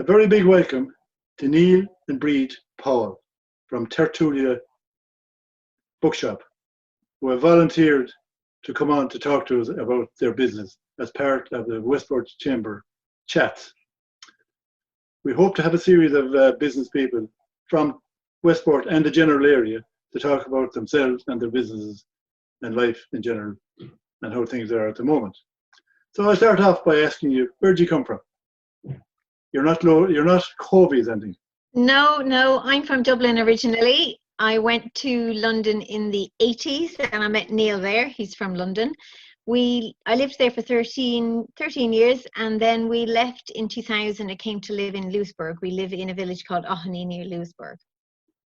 A very big welcome to Neil and Brid Paul from Tertulia Bookshop, who have volunteered to come on to talk to us about their business as part of the Westport Chamber chats. We hope to have a series of business people from Westport and the general area to talk about themselves and their businesses and life in general and how things are at the moment. So I'll start off by asking you, where'd you come from? You're not Covies, anything? No, I'm from Dublin originally. I went to London in the 80s and I met Neil there. He's from London. I lived there for 13 years, and then we left in 2000 and came to live in Louisburg. We live in a village called Aughoney near Louisburg.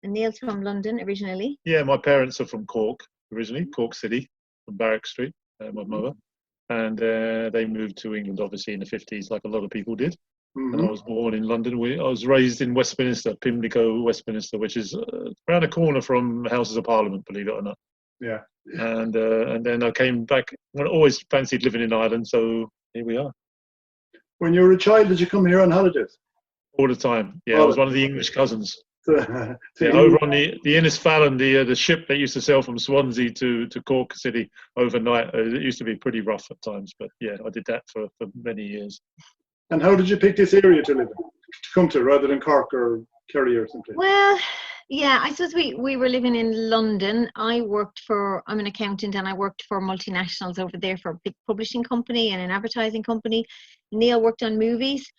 And Neil's from London originally. Yeah, my parents are from Cork originally, Cork City, from Barrack Street, my mother. And they moved to England, obviously, in the 50s, like a lot of people did. Mm-hmm. And I was born in London. I was raised in Westminster, Pimlico, Westminster, which is around the corner from Houses of Parliament, believe it or not. Yeah. And then I came back. I always fancied living in Ireland, so here we are. When you were a child, did you come here on holidays? All the time. Yeah, I was one of the English cousins. So over on the Innisfallen, the ship that used to sail from Swansea to Cork City overnight. It used to be pretty rough at times, but yeah, I did that for many years. And how did you pick this area to live in, to come to, rather than Cork or Kerry or something? Well, yeah, I suppose we were living in London. I'm an accountant, and I worked for multinationals over there for a big publishing company and an advertising company. Neil worked on movies.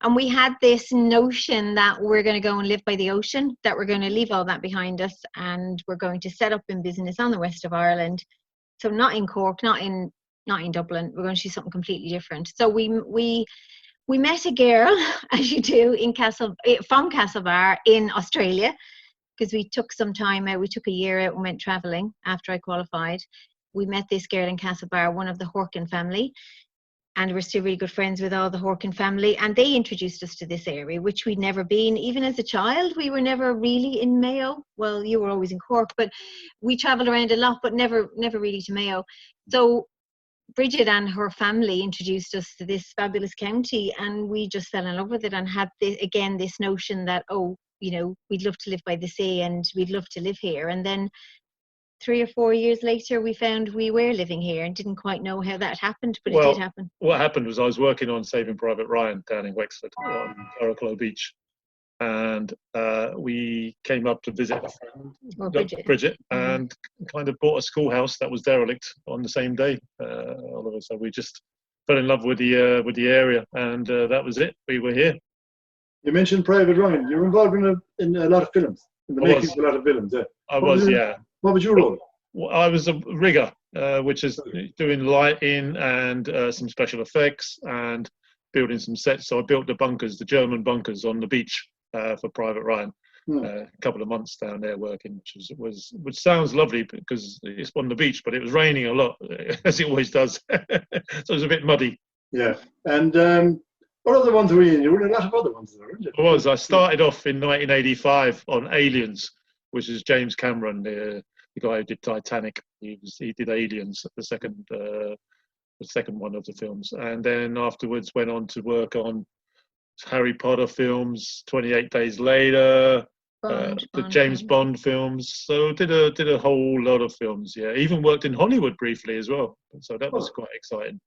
And we had this notion that we're going to go and live by the ocean, that we're going to leave all that behind us, and we're going to set up in business on the west of Ireland. So not in Cork, not in Dublin. We're going to do something completely different. So we met a girl, as you do, from Castlebar in Australia, because we took some time out. We took a year out and went travelling after I qualified. We met this girl in Castlebar, one of the Horkin family. And we're still really good friends with all the Horkin family. And they introduced us to this area, which we'd never been. Even as a child, we were never really in Mayo. Well, you were always in Cork, but we travelled around a lot, but never really to Mayo. So Bridget and her family introduced us to this fabulous county, and we just fell in love with it and had this notion that, we'd love to live by the sea and we'd love to live here. And then 3 or 4 years later, we found we were living here and didn't quite know how that happened, but it did happen. What happened was I was working on Saving Private Ryan down in Wexford on Oracle Beach. And we came up to visit a friend, Bridget, and kind of bought a schoolhouse that was derelict on the same day. Oliver, so we just fell in love with the area, and that was it. We were here. You mentioned Private Ryan. You were involved in a lot of films, in the making of a lot of films. Yeah. I was, yeah. What was your role? I was a rigger, which is doing lighting and some special effects and building some sets. So I built the bunkers, the German bunkers on the beach for Private Ryan. A couple of months down there working, which sounds lovely because it's on the beach, but it was raining a lot, as it always does. So it was a bit muddy. Yeah. And what other ones were you in? You were in a lot of other ones, weren't you? I started off in 1985 on Aliens, which is James Cameron, the guy who did Titanic. He did Aliens, the second one of the films, and then afterwards went on to work on Harry Potter films, 28 Days Later, the James Bond films. So did a whole lot of films. Yeah, even worked in Hollywood briefly as well. So that was quite exciting.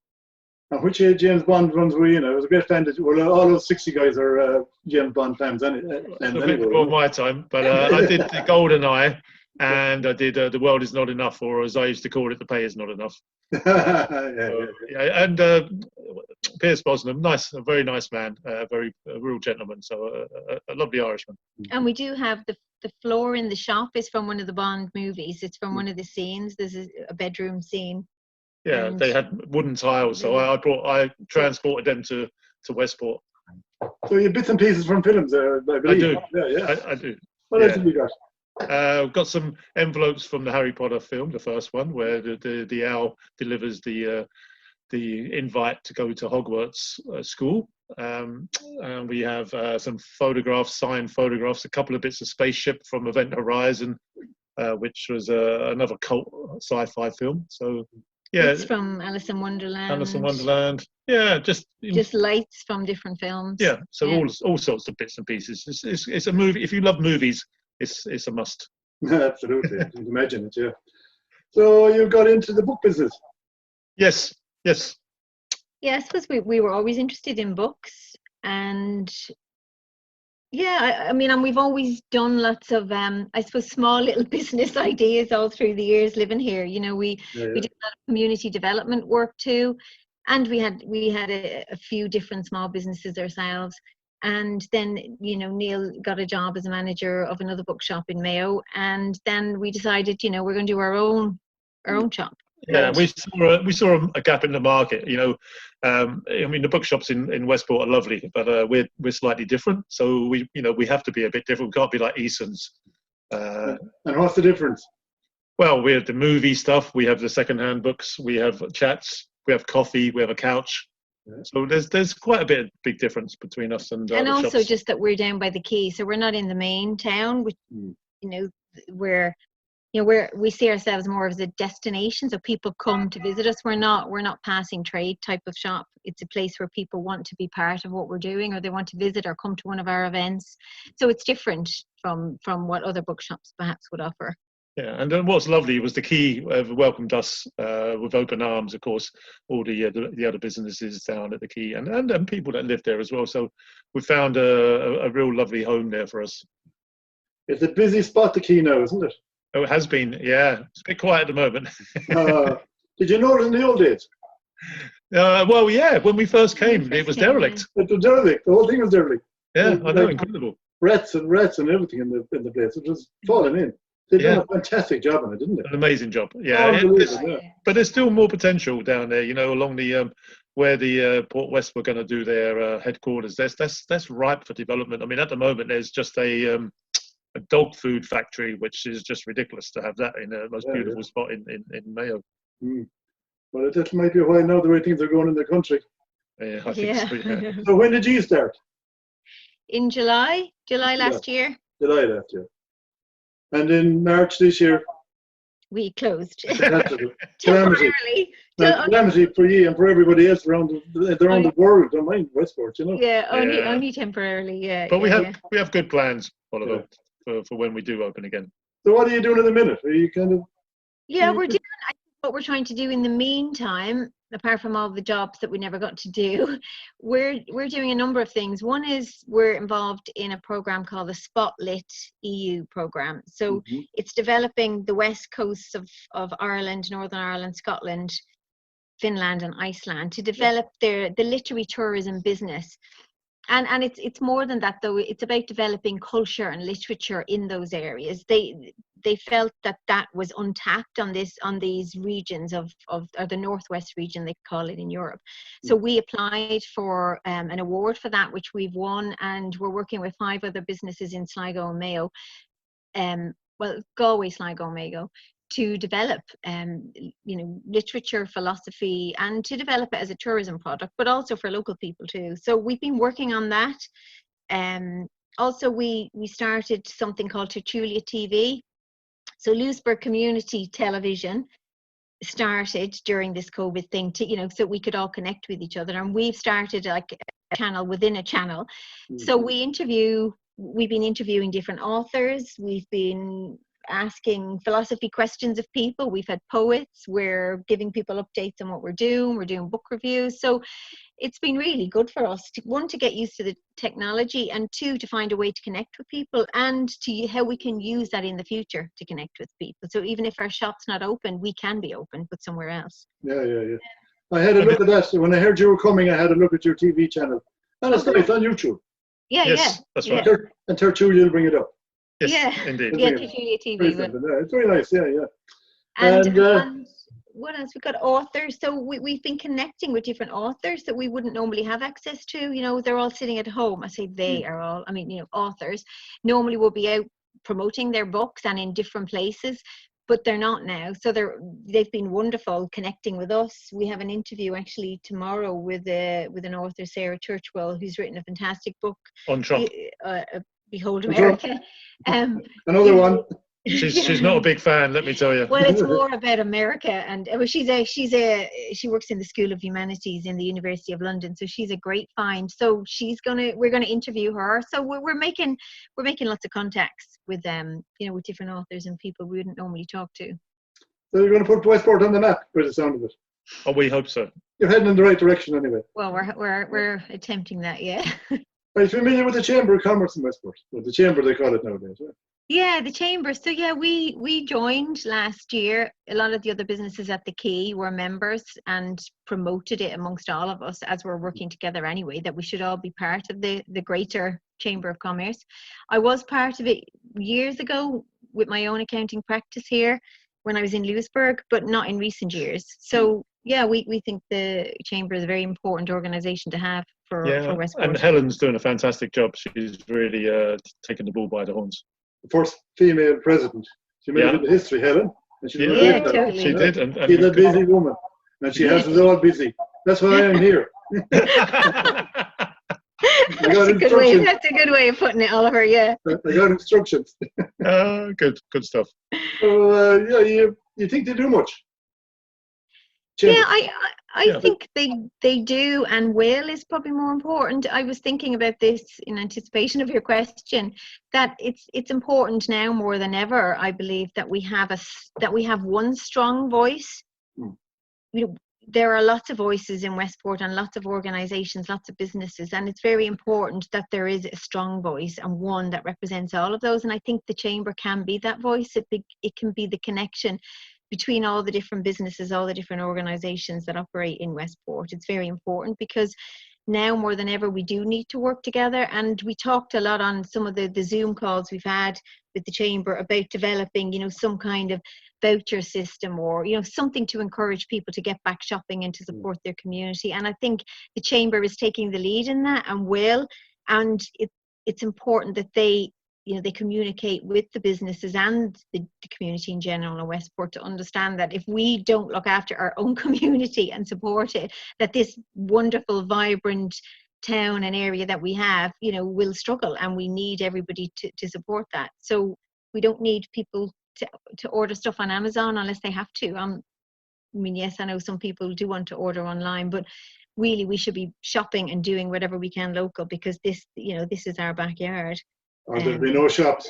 And which James Bond ones were you in? I was a great fan. All those 60 guys are James Bond fans. A bit before my time, but I did the GoldenEye, and I did The World Is Not Enough, or as I used to call it, The Pay Is Not Enough. And Pierce Brosnan, a very nice man, a real gentleman, so a lovely Irishman. And we do have the floor in the shop is from one of the Bond movies. It's from one of the scenes. There's a bedroom scene. Yeah, they had wooden tiles, so I transported them to Westport. So you had bits and pieces from films, I believe. I do. Yeah. I do. What else have you got? I've got some envelopes from the Harry Potter film, the first one, where the owl delivers the invite to go to Hogwarts school. And we have some signed photographs, a couple of bits of Spaceship from Event Horizon, which was another cult sci-fi film. So It's from Alice in Wonderland. Alice in Wonderland. Yeah, just lights from different films. Yeah, so all sorts of bits and pieces. It's a movie. If you love movies, it's a must. Absolutely, I can imagine it. Yeah. So you got into the book business. Yes. Yeah, I suppose we were always interested in books, and I mean, and we've always done lots of I suppose small little business ideas all through the years living here. You know, we did a lot of community development work too, and we had a few different small businesses ourselves. And then, you know, Neil got a job as a manager of another bookshop in Mayo, and then we decided, you know, we're going to do our own shop. Yeah, we saw a gap in the market. You know, I mean, the bookshops in Westport are lovely, but we're slightly different. So we have to be a bit different. We can't be like Eason's. And what's the difference? Well, we have the movie stuff. We have the second-hand books. We have chats. We have coffee. We have a couch. Yeah. So there's quite a big difference between us and also shops. Just that we're down by the quay, so we're not in the main town, which you know, where we see ourselves more as a destination, so people come to visit us. We're not passing trade type of shop. It's a place where people want to be part of what we're doing, or they want to visit or come to one of our events. So it's different from what other bookshops perhaps would offer. Yeah, and then what's lovely was the Quay welcomed us with open arms. Of course, all the other businesses down at the Quay, and people that live there as well. So we found a real lovely home there for us. It's a busy spot, the Quay now, isn't it? Oh, it has been. Yeah, it's a bit quiet at the moment. Did you notice in the old days? Well, yeah. When we first came, it was derelict. It was derelict. The whole thing was derelict. Yeah, I know, incredible. Rats and everything in the place. It was falling in. They've done a fantastic job on it, didn't they? An amazing job. Yeah, but there's still more potential down there. You know, along the where the Port West were going to do their headquarters. That's ripe for development. I mean, at the moment, there's just a dog food factory, which is just ridiculous to have that in the most beautiful spot in Mayo. Well, it might be a while now the way things are going in the country. Yeah, I think so. Yeah. So when did you start? In July last year. July last year. And in March this year, we closed. Temporarily. Calamity for you and for everybody else around the world. Don't mind Westport, you know. Yeah, only temporarily. Yeah. But we have good plans, Oliver, for when we do open again. So what are you doing in the minute? Are you kind of? Yeah, we're doing what we're trying to do in the meantime. Apart from all the jobs that we never got to do, we're doing a number of things. One is we're involved in a program called the Spotlit EU program. So it's developing the west coasts of Ireland, Northern Ireland, Scotland, Finland and Iceland to develop the literary tourism business. And it's more than that, though. It's about developing culture and literature in those areas. They felt that was untapped on these regions of the Northwest region, they call it in Europe. So we applied for an award for that, which we've won, and we're working with 5 other businesses in Sligo and Mayo, Galway, Sligo and Mayo, to develop literature, philosophy, and to develop it as a tourism product, but also for local people too. So we've been working on that. Also we started something called Tertulia TV. So Louisburgh Community Television started during this COVID thing to, so we could all connect with each other. And we've started like a channel within a channel. So we've been interviewing different authors. We've been asking philosophy questions of people. We've had poets. We're giving people updates on what we're doing. We're doing book reviews. So it's been really good for us to get used to the technology, and 2, to find a way to connect with people, and to how we can use that in the future to connect with people. So even if our shop's not open, we can be open, but somewhere else. Yeah. I had a look at that. When I heard you were coming, I had a look at your TV channel. And it's nice on YouTube. Yes, that's right. And Tertulia will bring it up. Yes, indeed. Yeah, Tertulia TV. It's very nice, yeah. And what else? We've got authors. So we've been connecting with different authors that we wouldn't normally have access to. They're all sitting at home. I say they are all, authors normally will be out promoting their books and in different places, but they're not now. So they've been wonderful connecting with us. We have an interview actually tomorrow with an author, Sarah Churchwell, who's written a fantastic book on Trump. Behold America. Another one. She's not a big fan, let me tell you. Well, it's more about America, and she works in the School of Humanities in the University of London, so she's a great find. So we're gonna interview her. So we're making lots of contacts with with different authors and people we wouldn't normally talk to. So you're going to put Westport on the map, by the sound of it. Oh, we hope so. You're heading in the right direction anyway. Well, we're attempting that, yeah. Are you familiar with the Chamber of Commerce in Westport? Well, the Chamber they call it nowadays. Yeah. Yeah, the chamber. So yeah, we joined last year. A lot of the other businesses at the Quay were members and promoted it amongst all of us as we're working together anyway, that we should all be part of the greater Chamber of Commerce. I was part of it years ago with my own accounting practice here when I was in Lewisburg, but not in recent years. So yeah, we think the Chamber is a very important organisation to have for Westport. And Helen's doing a fantastic job. She's really taken the bull by the horns. The first female president. She made it in history, Helen. And she did a great job. Totally. She did. And she's a busy woman. And she has us all busy. That's why I'm here. That's a good way of putting it, Oliver, yeah. I got instructions. Good stuff. So, you think they do much? Yeah, I think they do and will is probably more important. I was thinking about this in anticipation of your question, that it's important now more than ever, I believe, that we have one strong voice. There are lots of voices in Westport and lots of organisations, lots of businesses, and it's very important that there is a strong voice and one that represents all of those. And I think the Chamber can be that voice. It can be the connection between all the different businesses, all the different organisations that operate in Westport. It's very important because now more than ever we do need to work together. And we talked a lot on some of the Zoom calls we've had with the Chamber about developing, some kind of voucher system or, something to encourage people to get back shopping and to support their community. And I think the Chamber is taking the lead in that and will. And it's important that they communicate with the businesses and the community in general in Westport to understand that if we don't look after our own community and support it, that this wonderful, vibrant town and area that we have, will struggle, and we need everybody to support that. So we don't need people to order stuff on Amazon unless they have to. Yes, I know some people do want to order online, but really we should be shopping and doing whatever we can local, because this is our backyard. Or there'll be no shops.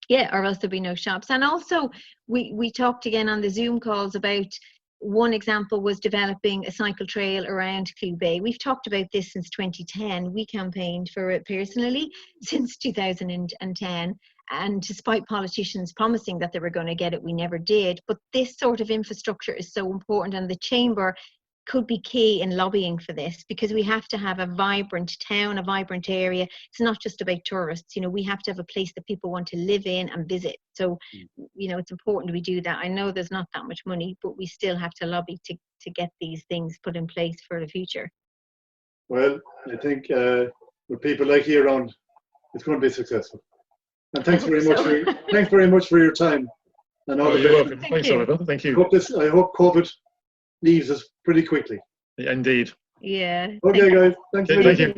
Yeah, or else there'll be no shops. And also, we talked again on the Zoom calls about, one example was developing a cycle trail around Clew Bay. We've talked about this since 2010. We campaigned for it personally since 2010. And despite politicians promising that they were going to get it, we never did. But this sort of infrastructure is so important, and the Chamber could be key in lobbying for this, because we have to have a vibrant town, a vibrant area. It's not just about tourists. We have to have a place that people want to live in and visit. So, it's important we do that. I know there's not that much money, but we still have to lobby to get these things put in place for the future. Well, I think with people like you around, it's going to be successful. And thanks very much for your time. And all you're welcome. Thanks, Oliver. Thank you. I hope COVID leaves us pretty quickly. Indeed. Yeah. Okay, guys. Thank you. Thank you.